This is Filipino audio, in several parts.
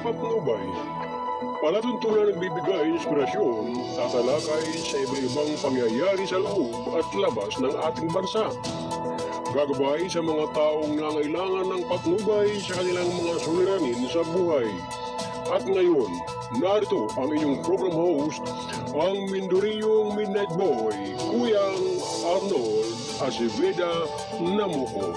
patnubay. Palatuntunan nagbibigay inspirasyon, tatalakay sa iba-ibang pangyayari sa loob at labas ng ating bansa. Gagabay sa mga taong nangailangan ng patnubay sa kanilang mga suliranin sa buhay. At ngayon, narito ang inyong program host, ang Mindoriyong Midnight Boy, Kuyang Arnold Aceveda Namuko.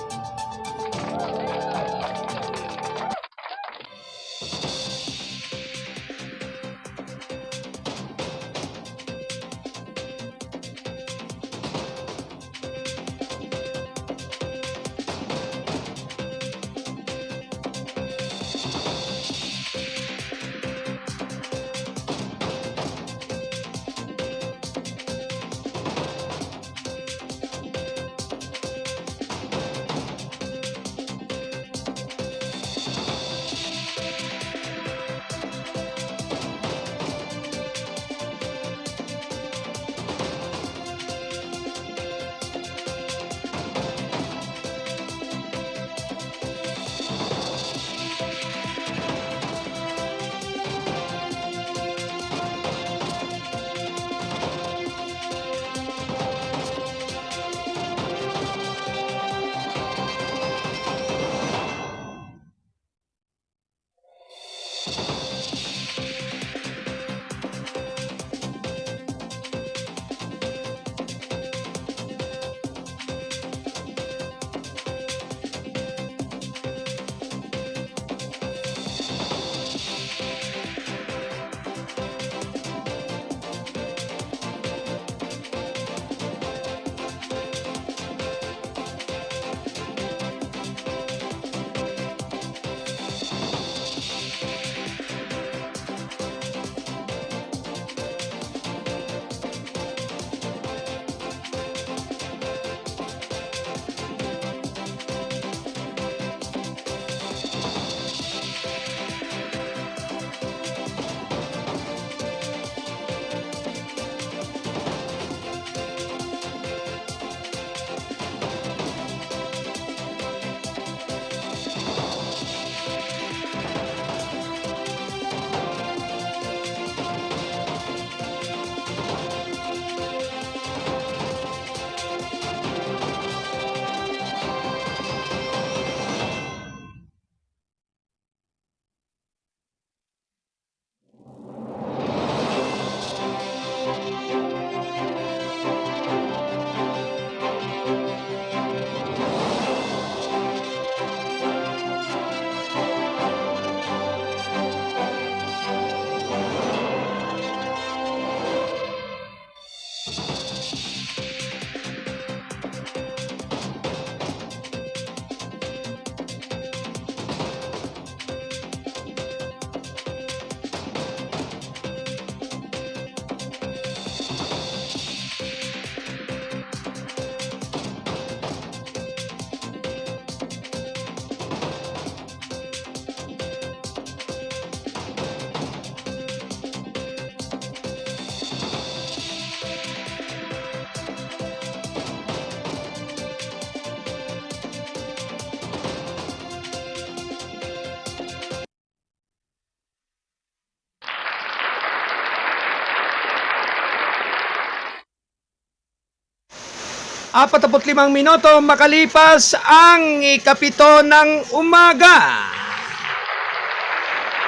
Apatapot 5 minuto makalipas ang ikapito ng umaga.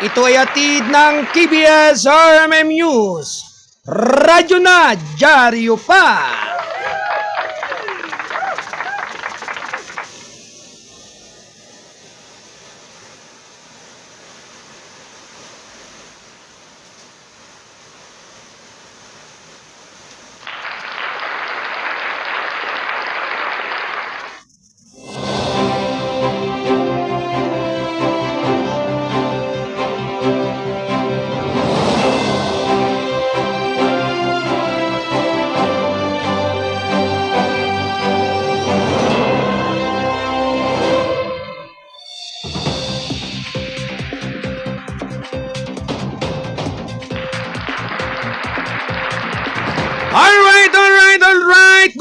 Ito ay atid ng KBS RMM News. Radyo na, dyaryo pa.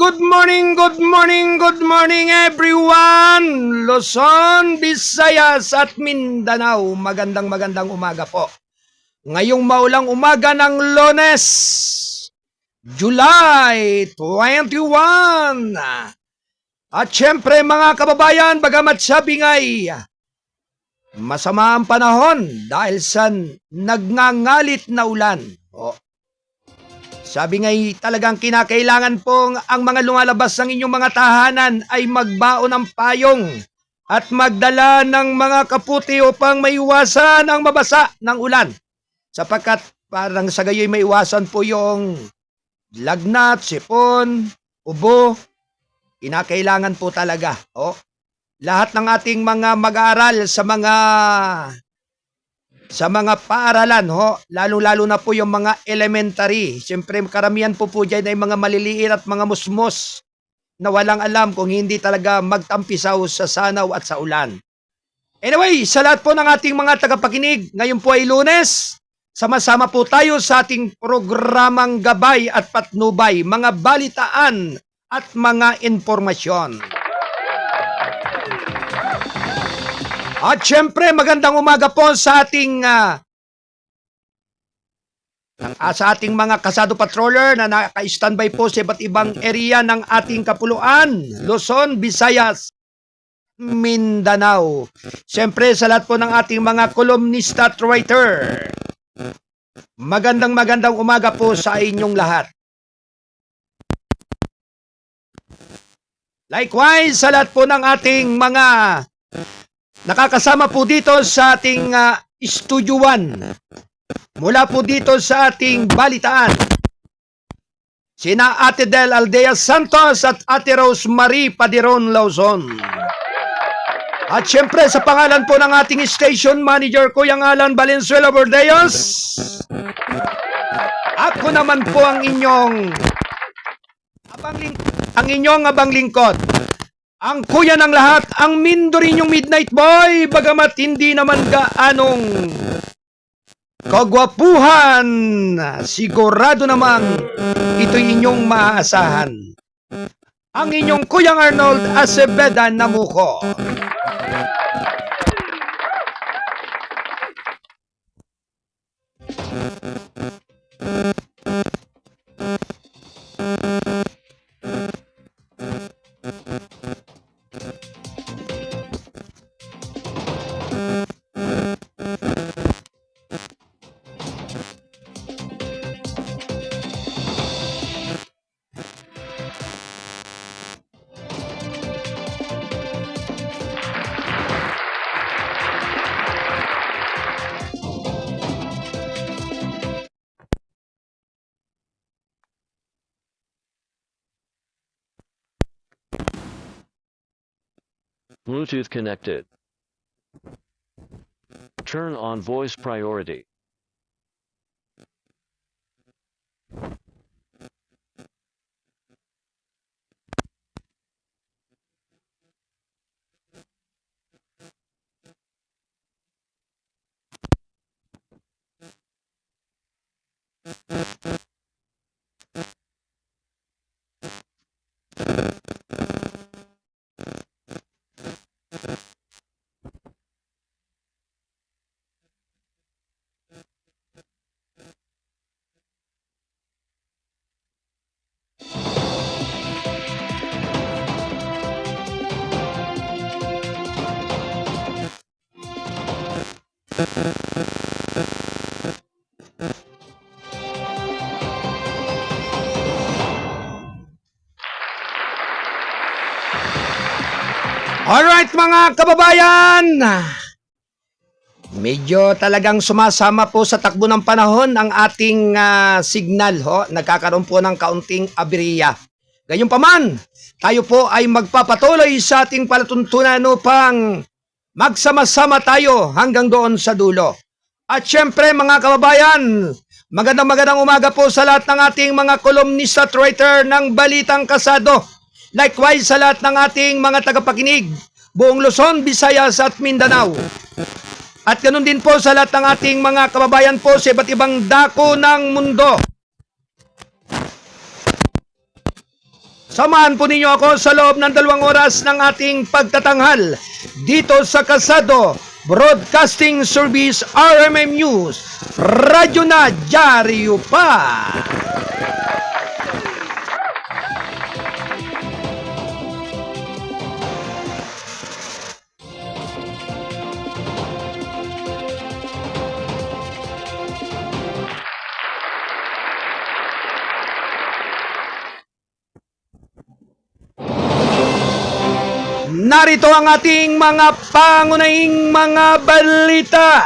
good morning everyone! Luzon, Visayas at Mindanao, magandang umaga po. Ngayong maulang umaga ng Lunes, July 21. At syempre mga kababayan, bagamat sabi nga'y masama ang panahon dahil sa nagngangalit na ulan. Sabi nga'y talagang kinakailangan pong ang mga lumalabas ng inyong mga tahanan ay magbaon ng payong at magdala ng mga kaputi upang maiwasan ang mabasa ng ulan. Sapagkat parang sa gayoy maiwasan po yung lagnat, sipon, ubo. Kinakailangan po talaga. Lahat ng ating mga mag-aaral sa mga paaralan, lalo-lalo na po yung mga elementary. Siyempre, karamihan po dyan ay mga maliliit at mga musmos na walang alam kung hindi talaga magtampisaw sa sanaw at sa ulan. Anyway, sa lahat po ng ating mga tagapakinig, ngayon po ay Lunes, sama-sama po tayo sa ating programang Gabay at Patnubay, mga balitaan at mga informasyon. At syempre, magandang umaga po sa ating mga kasado patroller na naka-standby po sa iba't ibang area ng ating kapuluan, Luzon, Visayas, Mindanao. Syempre, sa lahat po ng ating mga kolumnista at writer, magandang umaga po sa inyong lahat. Likewise, sa lahat po ng ating mga nakakasama po dito sa ating Studio 1. Mula po dito sa ating balitaan. Sina Ate Del Aldea Santos at Ate Rosemary Padiron Lauzon. At syempre sa pangalan po ng ating station manager, Kuyang Alan Valenzuela Bordeos. Ako naman po ang inyong abang lingkod. Ang kuya ng lahat, ang Mindorinyong Midnight Boy, bagamat hindi naman gaanong kagwapuhan, sigurado namang ito'y inyong maaasahan. Ang inyong Kuyang Arnold Aceveda Namuco. Bluetooth connected. Turn on voice priority. Alright mga kababayan, medyo talagang sumasama po sa takbo ng panahon ang ating signal. Nagkakaroon po ng kaunting aberya. Gayunpaman, tayo po ay magpapatuloy sa ating palatuntunan upang magsama-sama tayo hanggang doon sa dulo. At syempre mga kababayan, magandang umaga po sa lahat ng ating mga kolumnista at writer ng Balitang Kasado. Likewise sa lahat ng ating mga tagapakinig, buong Luzon, Visayas at Mindanao. At ganun din po sa lahat ng ating mga kababayan po sa iba't ibang dako ng mundo. Samahan po ninyo ako sa loob ng 2 oras ng ating pagtatanghal dito sa Kasado Broadcasting Service RMM News. Radyo na Dyaryo Pa! Narito ang ating mga pangunahing mga balita.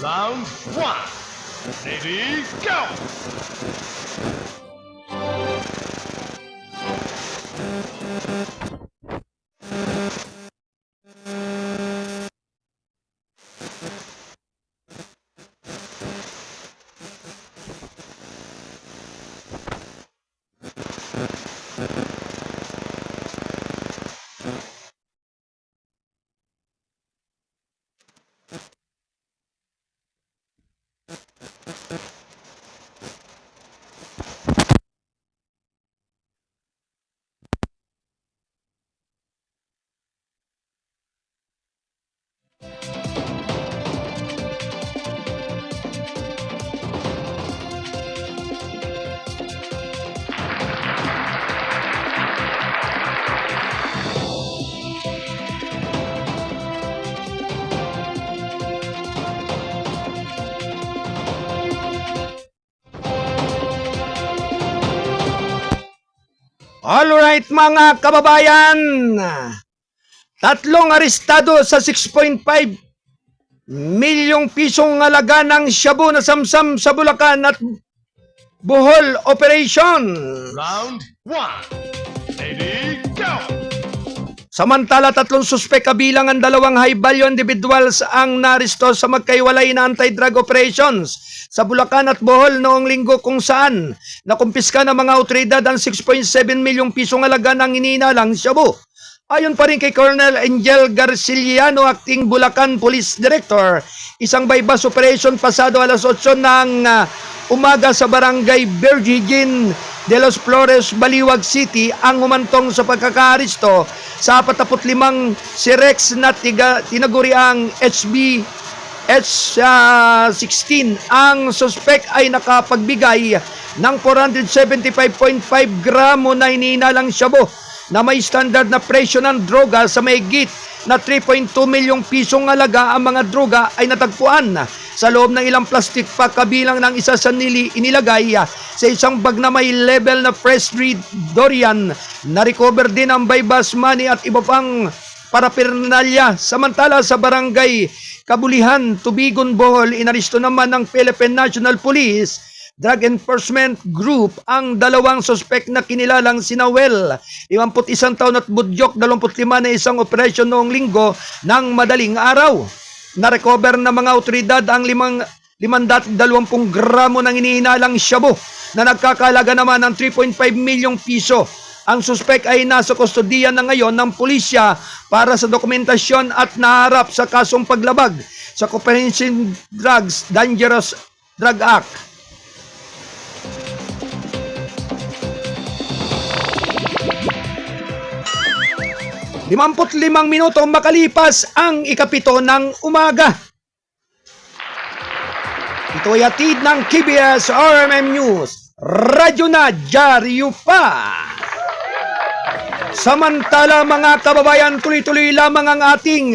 Round 1. Ready, go! Alright mga kababayan, 3 arestado sa 6.5 milyong pisong halaga ng shabu na samsam sa Bulacan at Bohol Operation. Round 1. Ready, go! Samantala, 3 suspek kabilang ang 2 high-value individuals ang naresto sa magkaiwalay na anti-drug operations sa Bulacan at Bohol noong linggo kung saan nakumpiska ng mga otoridad ang 6.7 milyong pisong halaga ng ininalang shabu. Ayon pa rin kay Colonel Angel Garciliano, Acting Bulacan Police Director, isang bypass operation pasado alas 8 ng umaga sa barangay Virgin de los Flores, Baliwag City ang humantong sa pagkakaaresto sa 45 Sirex na tinaguriang HB H16. Ang suspect ay nakapagbigay ng 475.5 gramo na hinihinalang shabu na may standard na presyo ng droga sa mahigit na 3.2 milyong pisong halaga. Ang mga droga ay natagpuan sa loob ng ilang plastic pack kabilang ng isa sa inilagay sa isang bag na may label na fresh read durian. Na-recover din ang bypass money at iba pang paraphernalia. Samantala sa barangay Kabulihan, Tubigon, Bohol, inaristo naman ng Philippine National Police Drug Enforcement Group ang 2 suspek na kinilalang si Noel, 51 taon at Budyok, 25 na isang operasyon noong linggo ng madaling araw. Na-recover ng mga otoridad ang 520 gramo ng inihinalang shabu na nagkakalaga naman ng 3.5 milyong piso. Ang suspek ay nasa kustodiya na ngayon ng pulisya para sa dokumentasyon at naharap sa kasong paglabag sa Comprehensive Drugs Dangerous Drug Act. limang minuto makalipas ang 7 ng umaga. Ito ay hatid ng KBS RMM News. Radyo na Dyaryo Pa! Samantala mga kababayan, tuloy-tuloy lamang ang ating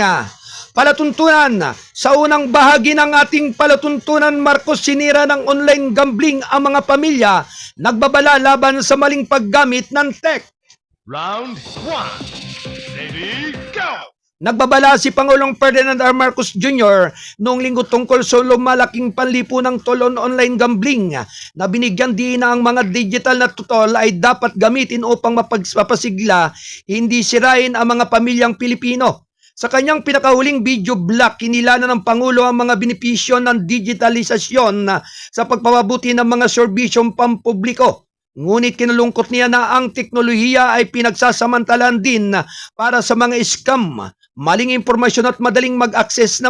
palatuntunan. Sa unang bahagi ng ating palatuntunan, Marcos, sinira ng online gambling ang mga pamilya, nagbabala laban sa maling paggamit ng tech. Round 1. Ready, go! Nagbabala si Pangulong Ferdinand R. Marcos Jr. noong linggo tungkol sa lumalaking panlipunang tolon online gambling na binigyan din na ang mga digital na tutol ay dapat gamitin upang mapasigla, hindi sirain ang mga pamilyang Pilipino. Sa kanyang pinakahuling video blog, kinilala ng Pangulo ang mga benepisyo ng digitalisasyon sa pagpapabuti ng mga serbisyong pampubliko. Ngunit kinalungkot niya na ang teknolohiya ay pinagsasamantalan din para sa mga scam, maling impormasyon at madaling mag-access na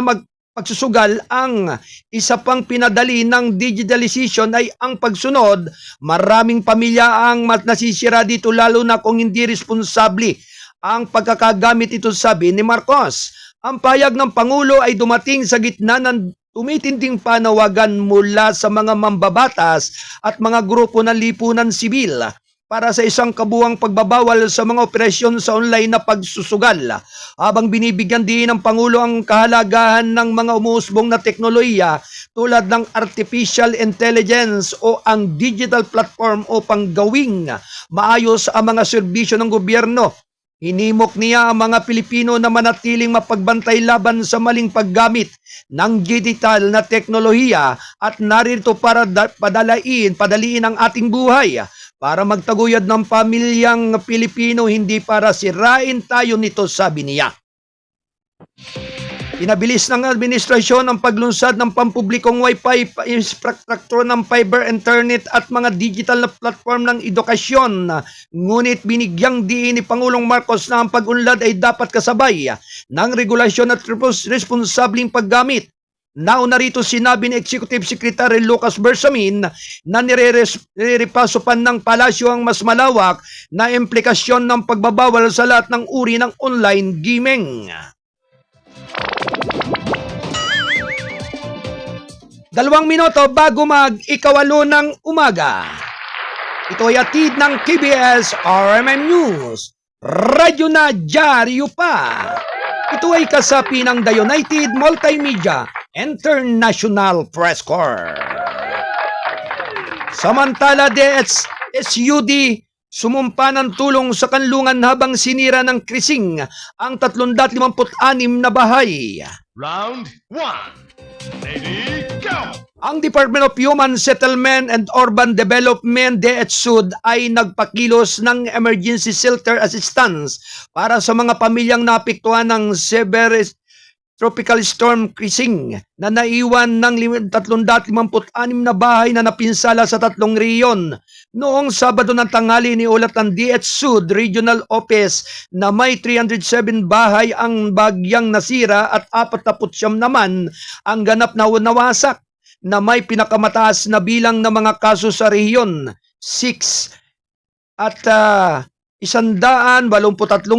pagsusugal. Ang isa pang pinadali ng digitalization ay ang pagsunod. Maraming pamilya ang nasisira dito, lalo na kung hindi responsable ang pagkakagamit ito, sabi ni Marcos. Ang payag ng Pangulo ay dumating sa gitna ng tumitinding panawagan mula sa mga mambabatas at mga grupo ng lipunan sibil para sa isang kabuuang pagbabawal sa mga operasyon sa online na pagsusugal. Habang binibigyan din ng Pangulo ang kahalagahan ng mga umuusbong na teknolohiya tulad ng artificial intelligence o ang digital platform upang gawing maayos ang mga serbisyo ng gobyerno. Hinimok niya ang mga Pilipino na manatiling mapagbantay laban sa maling paggamit ng digital na teknolohiya at narito para padaliin ang ating buhay para magtaguyod ng pamilyang Pilipino, hindi para sirain tayo nito, sabi niya. Pinabilis ng administrasyon ang paglunsad ng pampublikong Wi-Fi infrastructure ng fiber internet at mga digital na platform ng edukasyon. Ngunit binigyang diin ni Pangulong Marcos na ang pag-unlad ay dapat kasabay ng regulasyon at responsableng paggamit. Nauna rito sinabi ni Executive Secretary Lucas Bersamin na nirepasupan ng palasyo ang mas malawak na implikasyon ng pagbabawal sa lahat ng uri ng online gaming. 2 minuto bago mag-ikawalo ng umaga. Ito ay atid ng KBS RMN News. Radyo na dyaryo pa. Ito ay kasapi ng The United Multimedia International Press Corps. Samantala, DSUD sumumpa ng tulong sa kanlungan habang sinira ng krising ang 356 na bahay. Round 1. Ready, go! Ang Department of Human Settlement and Urban Development, DSUD, ay nagpakilos ng emergency shelter assistance para sa mga pamilyang naapektuhan ng severe tropical storm Krising na naiwan ng 356 na bahay na napinsala sa 3 rehiyon. Noong Sabado ng tanghali, niulat ng DSUD Regional Office na may 307 bahay ang bagyang nasira at 49 naman ang ganap na nawasak, na may pinakamataas na bilang ng mga kaso sa rehiyon, 6, at 183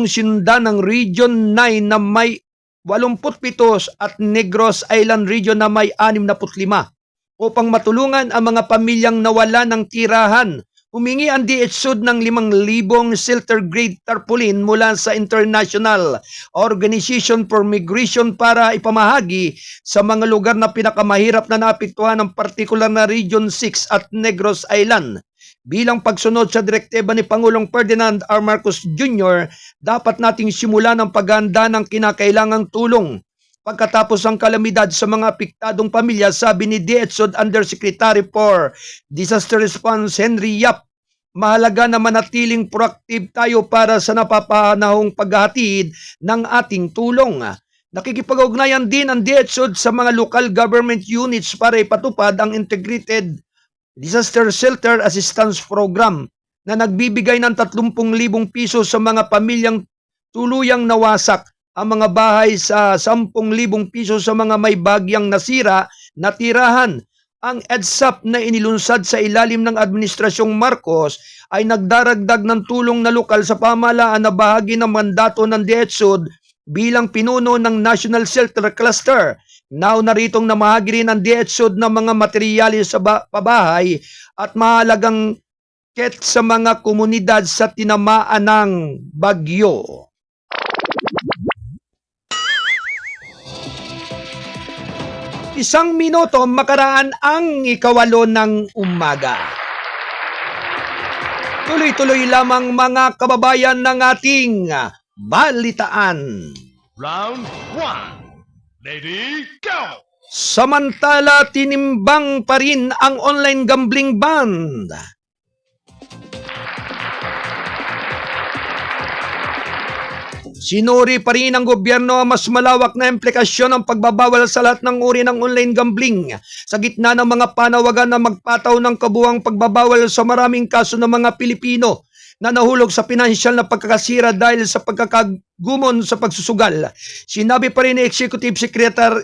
sinundan ng Region 9 na may 87 at Negros Island Region na may 65. Upang matulungan ang mga pamilyang nawala ng tirahan, humingi ang DSUD ng 5,000 shelter-grade tarpaulin mula sa International Organization for Migration para ipamahagi sa mga lugar na pinakamahirap na naapektuhan ng partikular na Region 6 at Negros Island. Bilang pagsunod sa direktiba ni Pangulong Ferdinand R. Marcos Jr., dapat nating simulan ang paghahanda ng kinakailangang tulong. Pagkatapos ang kalamidad sa mga apektadong pamilya, sabi ni DSUD Undersecretary for Disaster Response Henry Yap, mahalaga na manatiling proactive tayo para sa napapanahong paghahatid ng ating tulong. Nakikipag-ugnayan din ang DSUD sa mga local government units para ipatupad ang Integrated Disaster Shelter Assistance Program na nagbibigay ng 30,000 piso sa mga pamilyang tuluyang nawasak, ang mga bahay sa 10,000 piso sa mga may bagyang nasira na tirahan. Ang EDSAP na inilunsad sa ilalim ng Administrasyong Marcos ay nagdaragdag ng tulong na lokal sa pamahalaan na bahagi ng mandato ng DSUD bilang pinuno ng National Shelter Cluster. Nauna ritong namahagi rin ang DSUD ng mga materyales sa pabahay at mahalagang kit sa mga komunidad sa tinamaan ng bagyo. Isang minuto makaraan ang 8 ng umaga. Tuloy-tuloy lamang mga kababayan ng ating balitaan. Round 1. Ready, go! Samantala, tinimbang pa rin ang online gambling ban. Sinuri pa rin ng gobyerno ang mas malawak na implikasyon ng pagbabawal sa lahat ng uri ng online gambling sa gitna ng mga panawagan na magpataw ng kabuuang pagbabawal sa maraming kaso ng mga Pilipino na nahulog sa pinansyal na pagkakasira dahil sa pagkakagumon sa pagsusugal. Sinabi pa rin ni Executive Secretary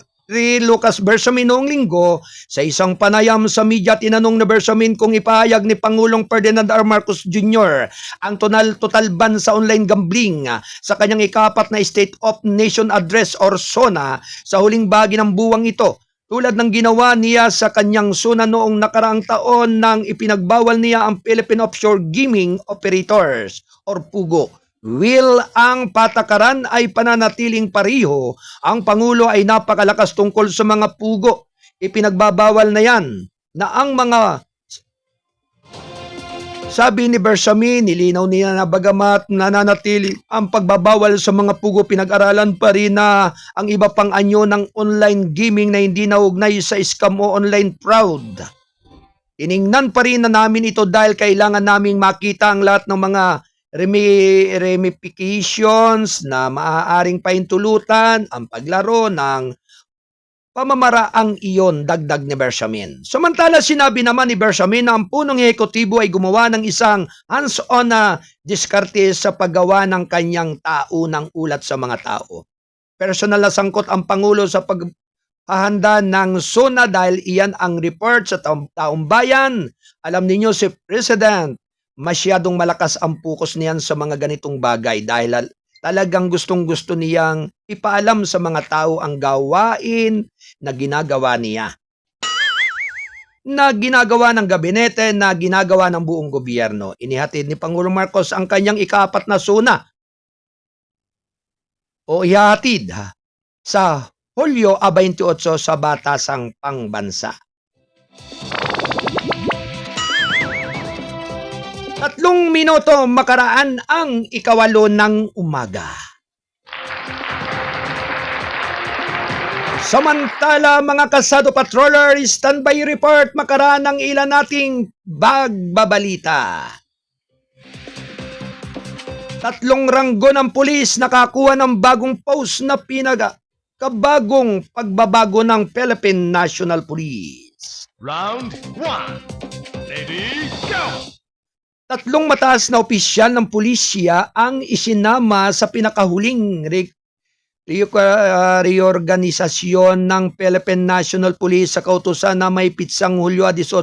Lucas Bersamin noong linggo. Sa isang panayam sa media, tinanong ni Bersamin kung ipahayag ni Pangulong Ferdinand R. Marcos Jr. ang total ban sa online gambling sa kanyang ikapat na State of Nation Address or SONA sa huling bahagi ng buwang ito. Tulad ng ginawa niya sa kanyang SONA noong nakaraang taon nang ipinagbawal niya ang Philippine Offshore Gaming Operators or PUGO. Will ang patakaran ay pananatiling pareho, ang Pangulo ay napakalakas tungkol sa mga PUGO. Ipinagbabawal na yan na ang mga... Sabi ni Bersamin, nilinaw niya na bagamat nananatili ang pagbabawal sa mga PUGO, pinag-aralan pa rin na ang iba pang anyo ng online gaming na hindi naugnay sa scam o online fraud. Tiningnan pa rin na namin ito dahil kailangan naming makita ang lahat ng mga ramifications na maaaring paintulutan ang paglaro ng pamamaraang iyon, dagdag ni Bersamin. Samantala, sinabi naman ni Bersamin na ang punong ehekutibo ay gumawa ng isang hands-on na diskarte sa paggawa ng kanyang taunang ulat sa mga tao. Personal na sangkot ang Pangulo sa paghahanda ng SONA dahil iyan ang report sa taong bayan. Alam ninyo si President, masyadong malakas ang focus niyan sa mga ganitong bagay dahil talagang gustong-gusto niyang ipaalam sa mga tao ang gawain na ginagawa niya. Na ginagawa ng gabinete, na ginagawa ng buong gobyerno. Inihatid ni Pangulong Marcos ang kanyang ika-4 na SONA o ihahatid sa Hulyo 28 sa Batasang Pangbansa. 3 minuto makaraan ang 8 ng umaga. Samantala, mga kasado patroller, standby report makaraan ang ilan nating bagbabalita. 3 ranggo ng pulis nakakuha ng bagong post na kabagong pagbabago ng Philippine National Police. Round 1. Ready, go! 3 mataas na opisyal ng pulisya ang isinama sa pinakahuling reorganisasyon ng Philippine National Police sa kautusan na may pitsang Hulyo 18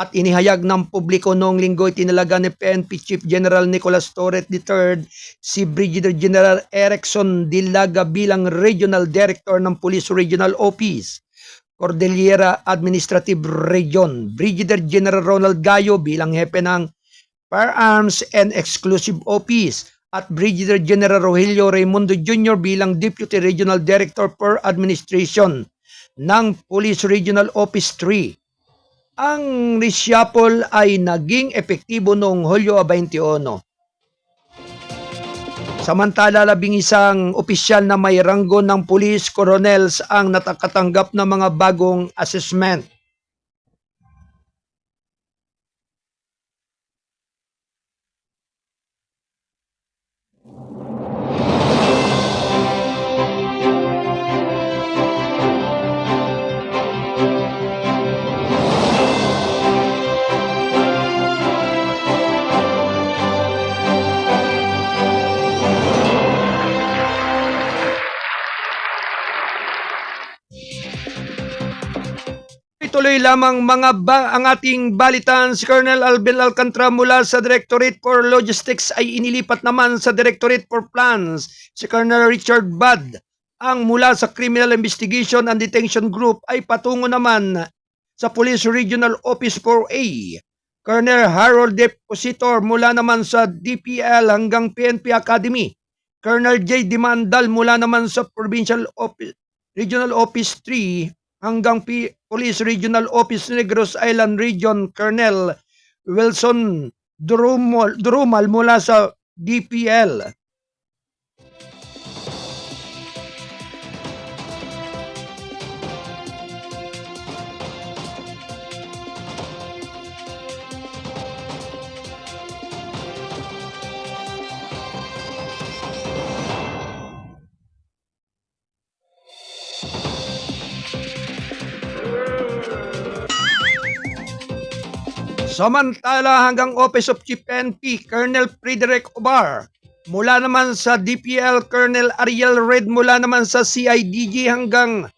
at inihayag ng publiko noong linggo. Itinalaga ni PNP Chief General Nicolas Torres III si Brigadier General Erickson Dilaga bilang Regional Director ng Police Regional Office, Cordillera Administrative Region, Brigadier General Ronald Gayo bilang hepe ng Firearms and Exclusive Office at Brigadier General Rogelio Raimundo Jr. bilang Deputy Regional Director for Administration ng Police Regional Office 3. Ang reshuffle ay naging epektibo noong Hulyo 21. Samantala, 11 opisyal na may ranggo ng police colonels ang natakatanggap ng mga bagong assessment. Tuloy lamang ang ating balitan. Si Colonel Alvin Alcantara mula sa Directorate for Logistics ay inilipat naman sa Directorate for Plans. Si Colonel Richard Budd ang mula sa Criminal Investigation and Detention Group ay patungo naman sa Police Regional Office 4A. Colonel Harold Depositor mula naman sa DPL hanggang PNP Academy. Colonel J. Dimandal mula naman sa Provincial Office, Regional Office 3 hanggang Police Regional Office Negros Island Region. Colonel Wilson Durumal mula sa DPL. Samantala, hanggang Office of Chief PNP, Colonel Frederick Obar mula naman sa DPL, Colonel Ariel Red mula naman sa CIDG hanggang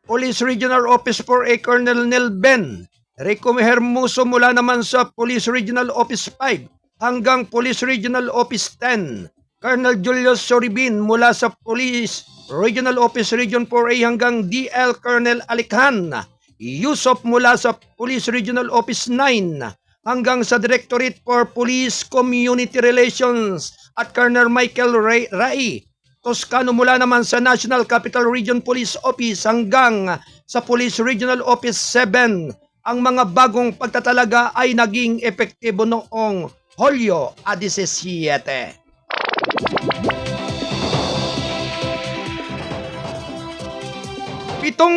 Police Regional Office 4A Colonel Nel Ben. Rico Hermoso mula naman sa Police Regional Office 5 hanggang Police Regional Office 10. Colonel Julius Soribin mula sa Police Regional Office Region 4A hanggang DL Colonel Alikhan. Yusuf mula sa Police Regional Office 9 hanggang sa Directorate for Police Community Relations at Colonel Michael Rai. Toscano mula naman sa National Capital Region Police Office hanggang sa Police Regional Office 7. Ang mga bagong pagtatalaga ay naging epektibo noong Hulyo 17. 7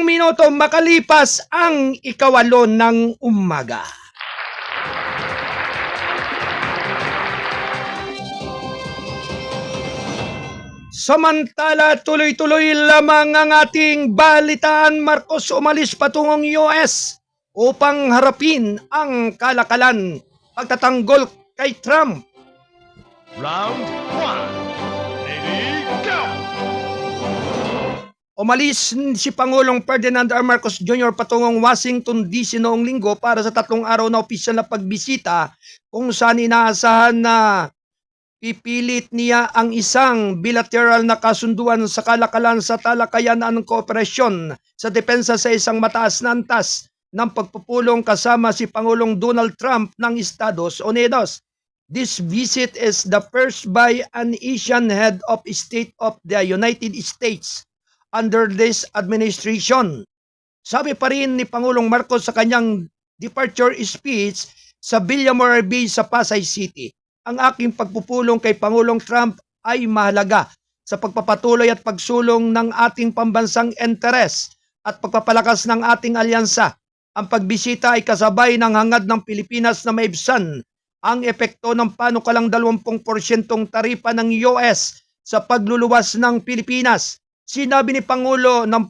minuto makalipas ang 8 ng umaga. Samantala, tuloy-tuloy lamang ang ating balitaan. Marcos umalis patungong US upang harapin ang kalakalan pagtatanggol kay Trump. Round 1. Ready, go! Umalis si Pangulong Ferdinand R. Marcos Jr. patungong Washington DC noong linggo para sa 3 araw na opisyal na pagbisita kung saan inaasahan na pipilit niya ang isang bilateral na kasunduan sa kalakalan sa talakayan ng kooperasyon sa depensa sa isang mataas na antas ng pagpupulong kasama si Pangulong Donald Trump ng Estados Unidos. This visit is the first by an Asian head of state of the United States under this administration. Sabi pa rin ni Pangulong Marcos sa kanyang departure speech sa Villamor Bay sa Pasay City. Ang aking pagpupulong kay Pangulong Trump ay mahalaga sa pagpapatuloy at pagsulong ng ating pambansang interes at pagpapalakas ng ating alyansa. Ang pagbisita ay kasabay ng hangad ng Pilipinas na maibsan ang epekto ng panukalang 20% taripa ng US sa pagluluwas ng Pilipinas. Sinabi ni Pangulo na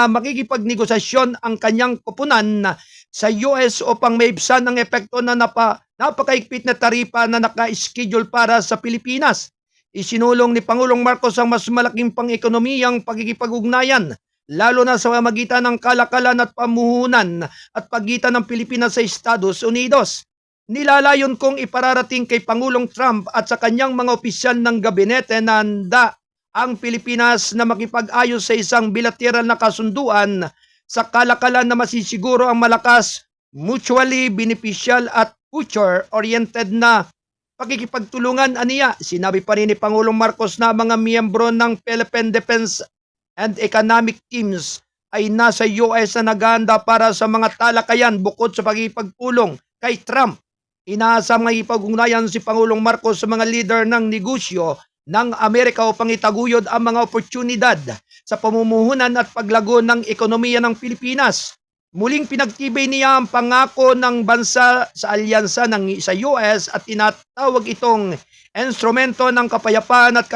makikipagnegosasyon ang kanyang koponan sa US upang maibsan ang epekto na napakaigpit na taripa na naka-schedule para sa Pilipinas. Isinulong ni Pangulong Marcos ang mas malaking pang-ekonomiyang pagkikipag-ugnayan, lalo na sa magitan ng kalakalan at pamuhunan at pagitan ng Pilipinas sa Estados Unidos. Nilalayon kong ipararating kay Pangulong Trump at sa kanyang mga opisyal ng gabinete na handa ang Pilipinas na makipag-ayos sa isang bilateral na kasunduan sa kalakalan na masisiguro ang malakas, mutually beneficial at future-oriented na pakikipagtulungan. Aniya, sinabi pa rin ni Pangulong Marcos na mga miyembro ng Philippine Defense and Economic Teams ay nasa US na naghahanda para sa mga talakayan bukod sa pakikipagpulong kay Trump. Inaasam ng ipag-ugnayan si Pangulong Marcos sa mga leader ng negosyo ng Amerika upang itaguyod ang mga oportunidad sa pamumuhunan at paglago ng ekonomiya ng Pilipinas. Muling pinagtibay niya ang pangako ng bansa sa alyansa sa US at tinatawag itong instrumento ng kapayapaan at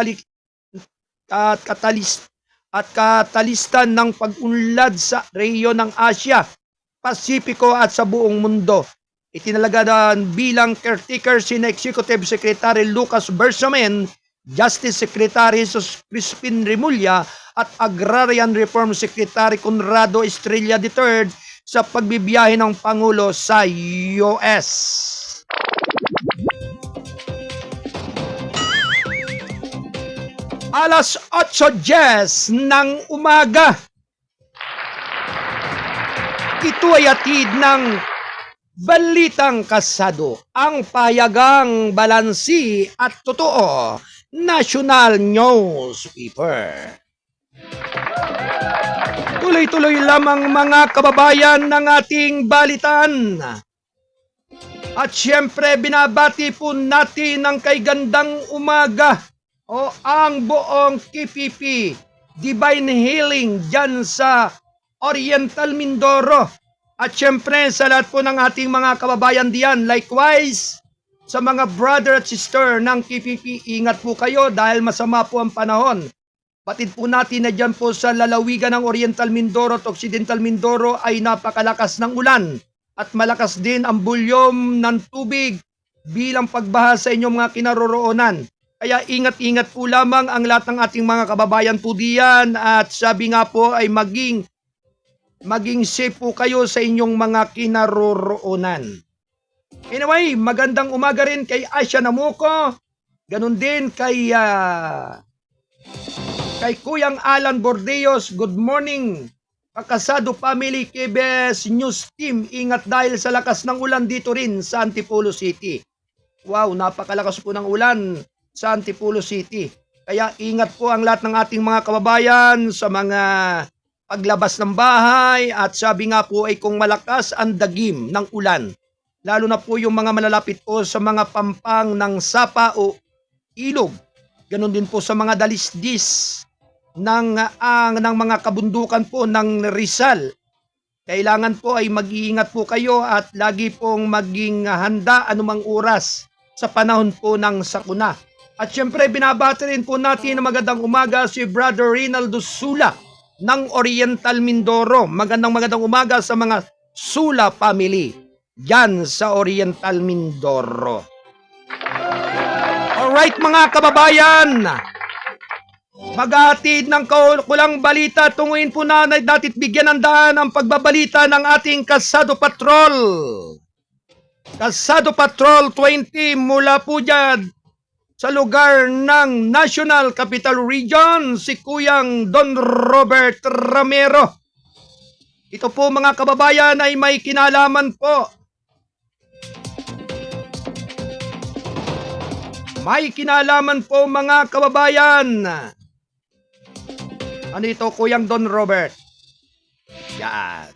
katalistan ng pag-unlad sa rehiyon ng Asia, Pasipiko at sa buong mundo. Itinalagaan bilang caretaker sina Executive Secretary Lucas Bersamin, Justice Secretary Crispin Remulla at Agrarian Reform Secretary Conrado Estrella III sa pagbibiyahe ng Pangulo sa US. Alas 8:10 ng umaga. Ito ay atid ng Balitang Kasado, ang payagang balansi at totoo National Newspaper. Tuloy-tuloy lamang mga kababayan ng ating balitaan. At syempre binabati po natin ng kay gandang umaga o ang buong KPP Divine Healing dyan sa Oriental Mindoro. At syempre sa lahat po ng ating mga kababayan diyan, likewise sa mga brother at sister ng KPP, ingat po kayo dahil masama po ang panahon. Batid po natin na dyan po sa lalawigan ng Oriental Mindoro at Occidental Mindoro ay napakalakas ng ulan at malakas din ang bulyom ng tubig bilang pagbaha sa inyong mga kinaroroonan. Kaya ingat-ingat po lamang ang lahat ng ating mga kababayan po diyan at sabi nga po ay maging maging safe po kayo sa inyong mga kinaroroonan. Anyway, magandang umaga rin kay Asya Namuko. Ganun din kay Kuyang Alan Bordeos. Good morning. Pakasado family, KBS News Team. Ingat dahil sa lakas ng ulan dito rin sa Antipolo City. Wow, napakalakas po ng ulan sa Antipolo City. Kaya ingat po ang lahat ng ating mga kababayan sa mga paglabas ng bahay at sabi nga po ay kung malakas ang dagim ng ulan, lalo na po yung mga malalapit po sa mga pampang ng sapa o ilog. Ganon din po sa mga dalisdis ng mga kabundukan po ng Rizal. Kailangan po ay mag-iingat po kayo at lagi pong maging handa anumang oras sa panahon po ng sakuna. At syempre, binabati rin po natin na magandang umaga si Brother Rinaldo Sula ng Oriental Mindoro. Magandang umaga sa mga Sula family dyan sa Oriental Mindoro. Alright mga kababayan, maghahatid ng kulang balita. Tunguin po na datit bigyan ng daan ang pagbabalita ng ating Kalsado Patrol. Kalsado Patrol 20 mula po dyan sa lugar ng National Capital Region, si Kuyang Don Robert Ramero. Ito po mga kababayan ay may kinalaman po. May kinalaman po mga kababayan. Ano ito, Kuyang Don Robert? Yan.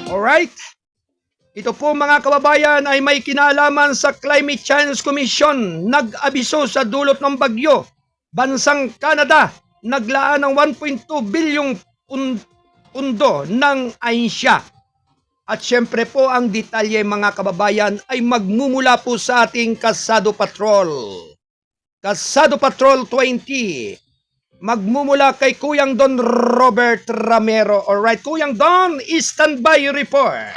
Alright. Ito po mga kababayan ay may kinalaman sa Climate Change Commission. Nag-abiso sa dulot ng bagyo. Bansang Canada naglaan ng 1.2 bilyong pundo ng ahensya. At syempre po ang detalye mga kababayan ay magmumula po sa ating Kalsado Patrol. Kalsado Patrol 20. Magmumula kay Kuyang Don Robert Ramero. Alright, Kuyang Don, standby report.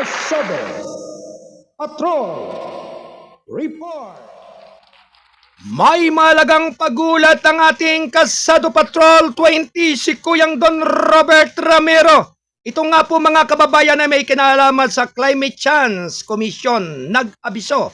Kalsado Patrol Report. May malagang pagulat ang ating Kalsado Patrol 20, si Kuyang Don Robert Ramero. Ito nga po mga kababayan na may kinalaman sa Climate Change Commission. Nag-abiso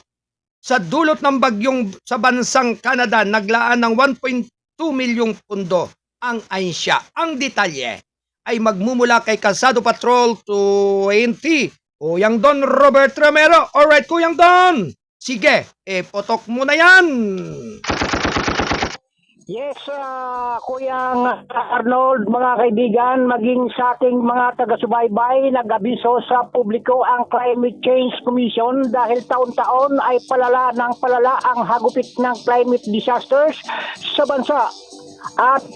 sa dulot ng bagyong sa bansang Canada, naglaan ng 1.2 milyong pundo ang ahensya. Ang detalye ay magmumula kay Kalsado Patrol 20. Kuyang Don Robert Ramero. Alright, Kuyang Don. Sige, potok mo na yan. Yes, Kuyang Arnold, mga kaibigan, maging sa ating mga taga-subaybay, nag-abiso sa publiko ang Climate Change Commission dahil taon-taon ay palala ng palala ang hagupit ng climate disasters sa bansa. At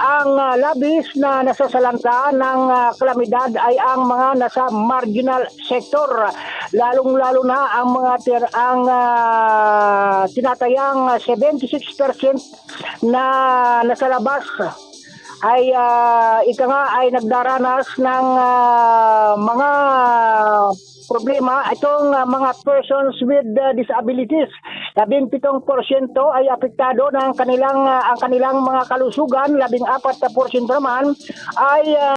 ang labis na nasasalanta ng kalamidad ay ang mga nasa marginal sector, lalong-lalo na ang mga tinatayang 76% na nasa labas ay ay nagdaranas ng mga problema. Itong mga persons with disabilities, 17% ay apektado ng ang kanilang mga kalusugan, 14% naman ay